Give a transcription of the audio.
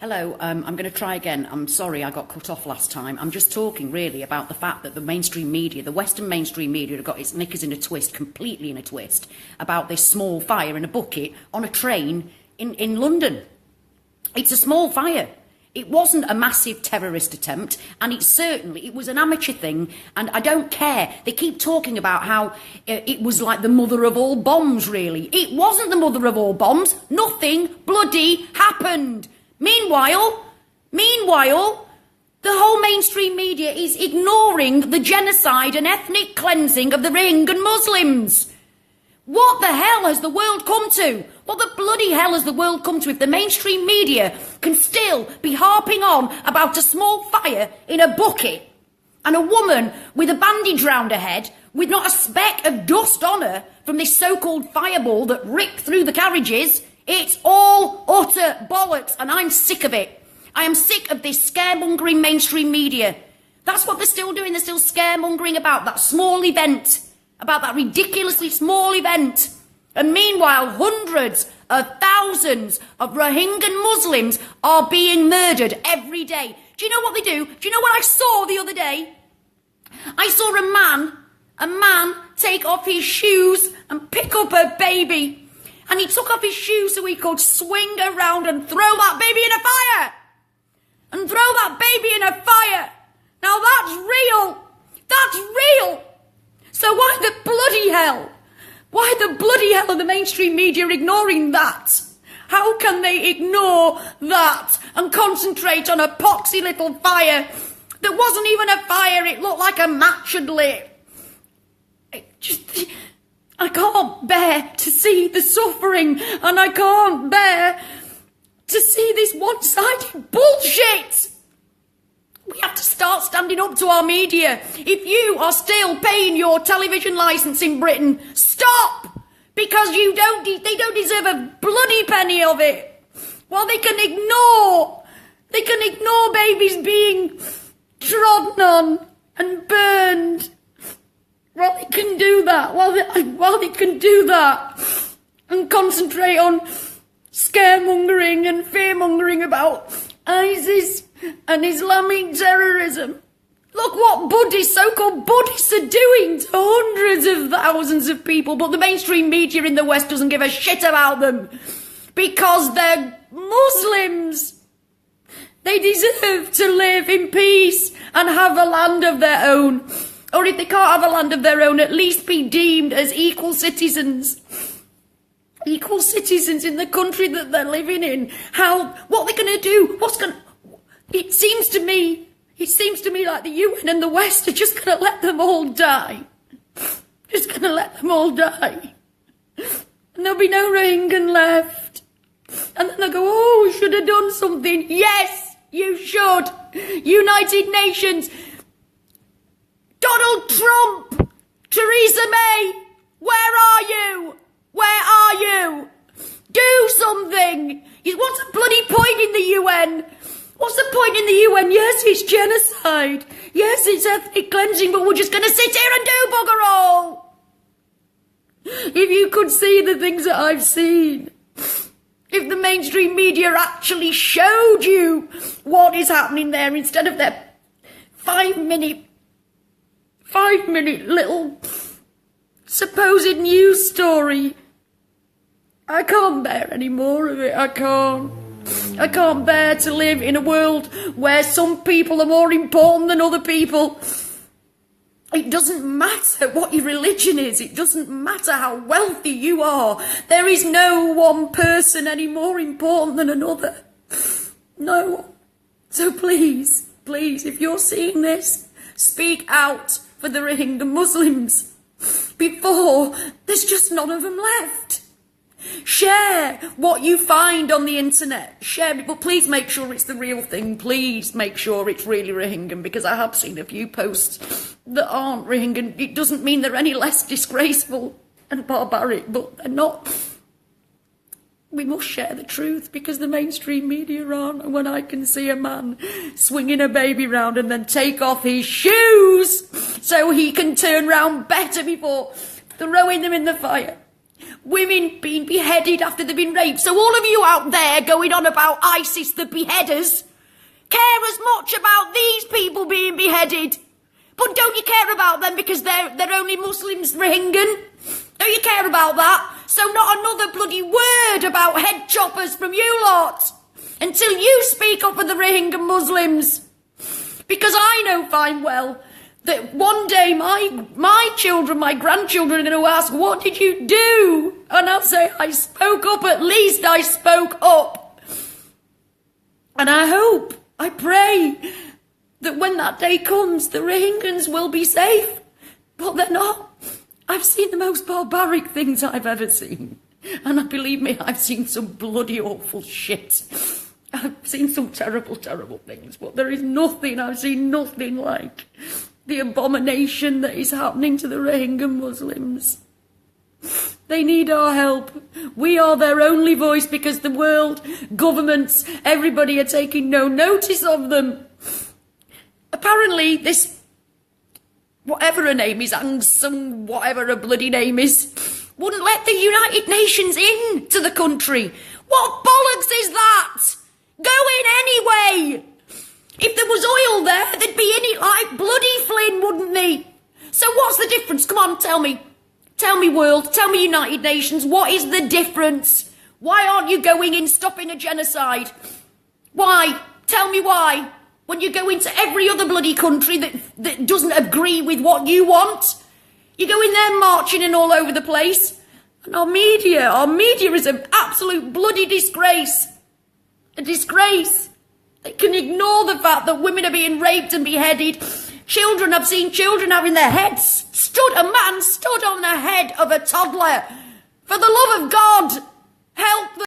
Hello, I'm going to try again. I'm sorry I got cut off last time. I'm just talking really about the fact that the mainstream media, the Western mainstream media, have got its knickers in a twist, completely in a twist, about this small fire in a bucket on a train in London. It's a small fire. It wasn't a massive terrorist attempt, and it was an amateur thing, and I don't care. They keep talking about how it was like the mother of all bombs, really. It wasn't the mother of all bombs. Nothing bloody happened. Meanwhile, the whole mainstream media is ignoring the genocide and ethnic cleansing of the Rohingya Muslims. What the hell has the world come to? What the bloody hell has the world come to if the mainstream media can still be harping on about a small fire in a bucket and a woman with a bandage round her head with not a speck of dust on her from this so-called fireball that ripped through the carriages? It's all utter bollocks, and I'm sick of it. I am sick of this scaremongering mainstream media. That's what they're still doing. They're still scaremongering about that small event, about that ridiculously small event. And meanwhile, hundreds of thousands of Rohingya Muslims are being murdered every day. Do you know what they do? Do you know what I saw the other day? I saw a man take off his shoes and pick up a baby. And he took off his shoes so he could swing around and throw that baby in a fire. And throw that baby in a fire. Now that's real. That's real. So why the bloody hell? Why the bloody hell are the mainstream media ignoring that? How can they ignore that and concentrate on a poxy little fire that wasn't even a fire? It looked like a match had lit. I can't bear to see the suffering, and I can't bear to see this one-sided bullshit. We have to start standing up to our media. If you are still paying your television licence in Britain, stop! Because they don't deserve a bloody penny of it. While they can ignore babies being trodden on and burned. While they can do that, and concentrate on scaremongering and fearmongering about ISIS and Islamic terrorism. Look what so-called Buddhists are doing to hundreds of thousands of people, but the mainstream media in the West doesn't give a shit about them because they're Muslims. They deserve to live in peace and have a land of their own. Or if they can't have a land of their own, at least be deemed as equal citizens. Equal citizens in the country that they're living in. What they're going to do? It seems to me like the UN and the West are just going to let them all die. Just going to let them all die. And there'll be no Rohingya left. And then they'll go, oh, we should have done something. Yes, you should. United Nations. Donald Trump, Theresa May, where are you? Where are you? Do something. What's the bloody point in the UN? What's the point in the UN? Yes, it's genocide. Yes, it's ethnic cleansing, but we're just going to sit here and do bugger all. If you could see the things that I've seen. If the mainstream media actually showed you what is happening there instead of their 5-minute little supposed news story. I can't bear any more of it. I can't bear to live in a world where some people are more important than other people. It doesn't matter what your religion is. It doesn't matter how wealthy you are. There is no one person any more important than another. No one. So please, if you're seeing this, speak out for the Rohingya Muslims before there's just none of them left. Share what you find on the internet. Share it, but please make sure it's the real thing. Please make sure it's really Rohingya, because I have seen a few posts that aren't Rohingya. It doesn't mean they're any less disgraceful and barbaric, but they're not. We must share the truth because the mainstream media aren't. And when I can see a man swinging a baby round and then take off his shoes so he can turn round better before throwing them in the fire. women being beheaded after they've been raped. So all of you out there going on about ISIS, the beheaders, care as much about these people being beheaded. But don't you care about them because they're only Muslims, Rohingyan? Don't you care about that? So not another bloody word about head choppers from you lot until you speak up for the Rohingya Muslims. Because I know fine well that one day my children, my grandchildren are going to ask, what did you do? And I'll say, I spoke up, at least I spoke up. And I hope, I pray that when that day comes, the Rohingyans will be safe. But they're not. I've seen the most barbaric things I've ever seen. And believe me, I've seen some bloody awful shit. I've seen some terrible, terrible things. But there is nothing, I've seen nothing like the abomination that is happening to the Rohingya Muslims. They need our help. We are their only voice because the world, governments, everybody are taking no notice of them. Apparently this, whatever her name is, Aung San, whatever her bloody name is, wouldn't let the United Nations in to the country. What bollocks is that? Go in anyway. If there was oil there, they'd be in it like bloody Flynn, wouldn't they? So what's the difference? Come on, tell me. Tell me, world. Tell me, United Nations. What is the difference? Why aren't you going in stopping a genocide? Why? Tell me why. When you go into every other bloody country that doesn't agree with what you want, you go in there marching and all over the place. And our media is an absolute bloody disgrace. A disgrace. They can ignore the fact that women are being raped and beheaded. Children, I've seen children having their heads a man stood on the head of a toddler. For the love of God, help them.